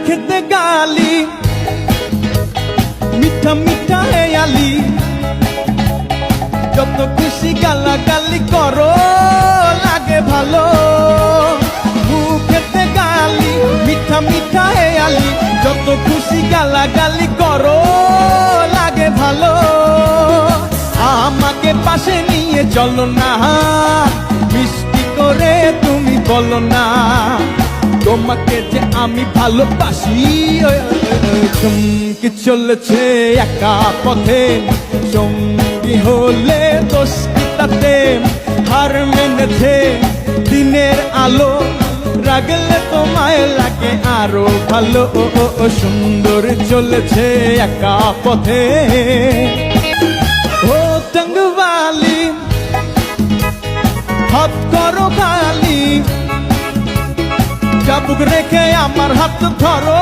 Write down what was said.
খেতে গালি মিঠা মিঠা হেয়ালি যত খুশি গালাগালি করো লাগে ভালো মুখেতে গালি মিঠা মিঠা হেয়ালি যত খুশি গালাগালি করো লাগে ভালো আমাকে পাশে নিয়ে চলো না মিষ্টি করে তুমি বলো না তোমাকে যে আমি ভালোবাসি চমকে চলেছে একা পথে সঙ্গী হলে দোষ কি তাতে হার মেনেছে দিনের আলো রাগলে তোমায় লাগে আরো ভালো সুন্দর চলেছে একা পথে ও টঙ্গওয়ালি হাত করো খালি চাবুক রেখে আমার হাত ধরো